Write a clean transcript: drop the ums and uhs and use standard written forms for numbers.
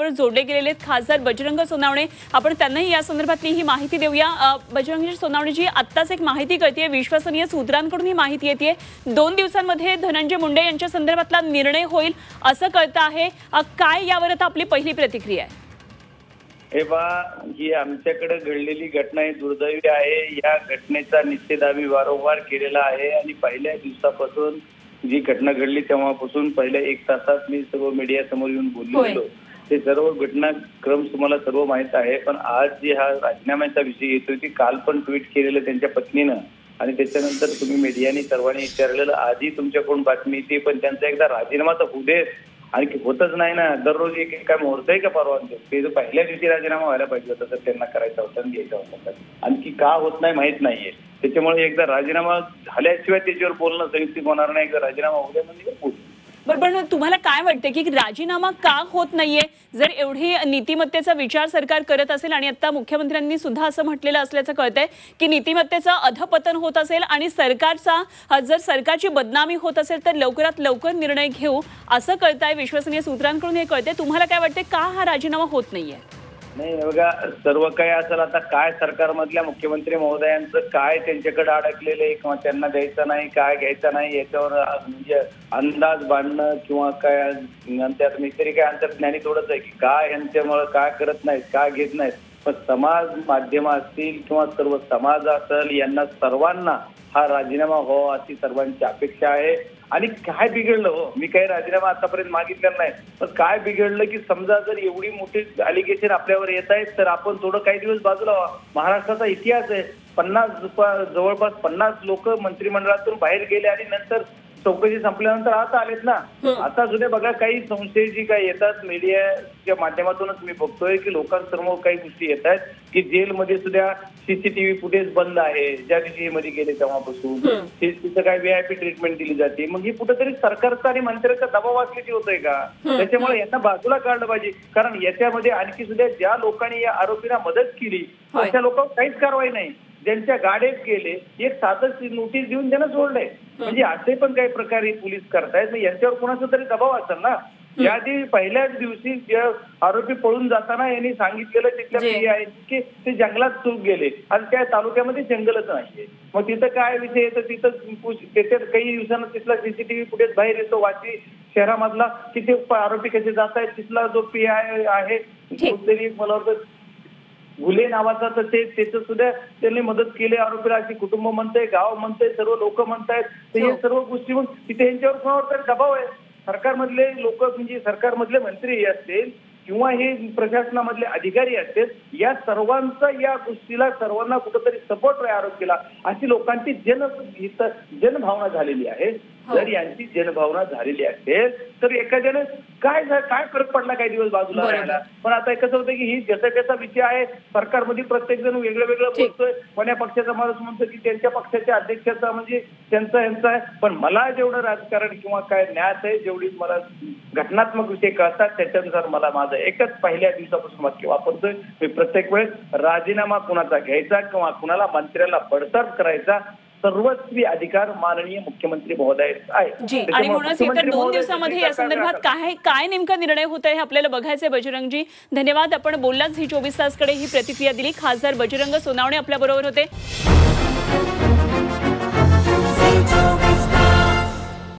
जोडले गेलेले खासदार बजरंग सोनावणे, आपण त्यांनाही या संदर्भातली ही माहिती देऊया। बजरंग सोनावणेजी, आत्ताच एक माहिती कळते, विश्वसनीय सूत्रांकडून ही माहिती येते, 2 दिवसांमध्ये धनंजय मुंडे यांच्या संदर्भातला निर्णय होईल असं कळतं आहे। काय यावर आता आपली पहिली प्रतिक्रिया आहे? हे ही आमच्याकडे घडलेली घटना ही दुर्दैवी आहे। या घटनेचा निषेध आम्ही वारंवार केलेला आहे आणि पहिल्या दिवसापासून जी घटना घडली तेव्हापासून पहिल्या 1 तासात मी सर्व मीडिया समोर येऊन बोललेलो। ते सर्व घटनाक्रम तुम्हाला सर्व माहित आहे, पण आज जी हा राजीनाम्याचा विषय येतोय ती काल पण ट्विट केलेलं त्यांच्या पत्नीनं आणि त्याच्यानंतर तुम्ही मीडियाने सर्वांनी विचारलेलं आधी तुमच्याकडून बातमी येते, पण त्यांचा एकदा राजीनामा तर होऊ दे। आणि होतच नाही ना, दररोज एक काय मुहूर्त आहे का परवानगी? ते जो पहिल्या दिवशी राजीनामा व्हायला पाहिजे होता तर त्यांना करायचा होता आणि घ्यायचा होता, आणखी का होत नाही माहित नाहीये। त्याच्यामुळे एकदा राजीनामा झाल्याशिवाय त्याच्यावर बोलणं संयुक्त होणार नाही। एकदा राजीनामा होऊ म्हणजे बोलू। पण तुम्हाला काय वाटतं की राजीनामा का होत नाहीये? जर एवढी नीतिमत्तेचा विचार सरकार करत असेल आणि आता मुख्यमंत्र्यांनी सुद्धा असं म्हटलेलं असल्याचं कळतंय की नीतिमत्तेचं अधपतन होत असेल आणि जर सरकारची बदनामी होत असेल तर लवकरात लवकर निर्णय घेऊ असं कळतंय, विश्वसनीय सूत्रांकडून हे कळतंय। तुम्हाला काय वाटतंय, का हा राजीनामा होत नाहीये? नाही बघा, सर्व काही असेल आता काय सरकारमधल्या मुख्यमंत्री महोदयांचं काय त्यांच्याकडे अडकलेलं आहे किंवा त्यांना द्यायचं नाही काय घ्यायचं नाही याच्यावर म्हणजे अंदाज बांधणं किंवा काय त्यात मी तरी काय अंतर्ज्ञानी थोडंच आहे की काय यांच्यामुळे काय करत नाहीत काय घेत नाहीत। पण समाज माध्यम असतील किंवा सर्व समाज असेल यांना सर्वांना हा राजीनामा हो अशी सर्वांची अपेक्षा आहे। आणि काय बिघडलं हो, मी काही राजीनामा आतापर्यंत मागितलेला नाही, पण काय बिघडलं की समजा जर एवढी मोठी अलिगेशन आपल्यावर येत आहेत तर आपण थोडं काही दिवस बाजूला व्हा। महाराष्ट्राचा इतिहास आहे, जवळपास 50 लोक मंत्रिमंडळातून बाहेर गेले आणि नंतर चौकशी संपल्यानंतर आता आलेत ना। आता सुद्धा बघा काही संशय जी काही येतात मीडियाच्या माध्यमातूनच मी बघतोय की लोकांसमोर काही गोष्टी येत आहेत की जेलमध्ये सुद्धा सीसीटीव्ही फुटेज बंद आहे, ज्या दिवशी मध्ये गेले तेव्हापासून तिथं काही VIP ट्रीटमेंट दिली जाते। मग ही कुठेतरी सरकारचा आणि मंत्र्याचा दबाव असल्याची होतोय का? त्याच्यामुळे यांना बाजूला काढलं पाहिजे, कारण याच्यामध्ये आणखी सुद्धा ज्या लोकांनी या आरोपीला मदत केली अशा लोकांवर काहीच कारवाई नाही। ज्यांच्या गाड्यात गेले एक साधं नोटीस देऊन त्यांना सोडलंय, म्हणजे असे पण काही प्रकारे पोलीस करतायत। यांच्यावर कोणाचा तरी दबाव असेल ना। याआधी पहिल्याच दिवशी ज्या आरोपी पळून जाताना यांनी सांगितलेलं तिथल्या PI की ते जंगलात चूक गेले आणि त्या तालुक्यामध्ये जंगलच नाहीये। मग तिथं काय विषय येतो, तिथं काही दिवसांना तिथला सीसीटीव्ही फुटेज बाहेर येतो वाशी शहरामधला की ते आरोपी कसे जात आहेत। तिथला जो PI आहे तरी मला वाटतं घुले नावाचा, तर त्याचं सुद्धा त्यांनी मदत केली आरोपीला अशी कुटुंब म्हणतंय, गाव म्हणतंय, सर्व लोक म्हणतायत। तर हे सर्व गोष्टी मग तिथे यांच्यावर कोणावर तरी दबाव आहे। सरकारमधले लोक म्हणजे सरकारमधले मंत्री असतील किंवा हे प्रशासनामधले अधिकारी असतील, या सर्वांचा या गोष्टीला सर्वांना कुठेतरी सपोर्ट आहे आरोपीला अशी लोकांची जनभावना झालेली आहे। जर यांची जनभावना झालेली असेल तर एखाद्याने काय फरक पडला काही दिवस बाजूला राहायला। पण आता कसं होतं की ही ज्याचा विषय आहे, सरकारमध्ये प्रत्येक जण वेगळं बोलतोय। कोण्या पक्षाचा माणूस म्हणतो की त्यांच्या पक्षाच्या अध्यक्षाचा म्हणजे त्यांचा यांचा आहे। पण मला जेवढं राजकारण किंवा काय ज्ञात आहे, जेवढी मला घटनात्मक विषय कळतात त्याच्यानुसार मला माझं एकच पहिल्या दिवसापासून वाक्य वापरतोय मी, प्रत्येक वेळेस राजीनामा कुणाचा घ्यायचा किंवा कुणाला मंत्र्याला बडतर्फ करायचा सर्वस्वी अधिकार माननीय मुख्यमंत्री महोदय आहे। आणि म्हणूनच येत्या 2 दिवसामध्ये या संदर्भात काय नेमका निर्णय होत आहे हे आपल्याला बघायचंय। बजरंगजी धन्यवाद, आपण बोललाच ही 24 तासकडे ही प्रतिक्रिया दिली। खासदार बजरंग सोनावणे आपल्या बरोबर होते।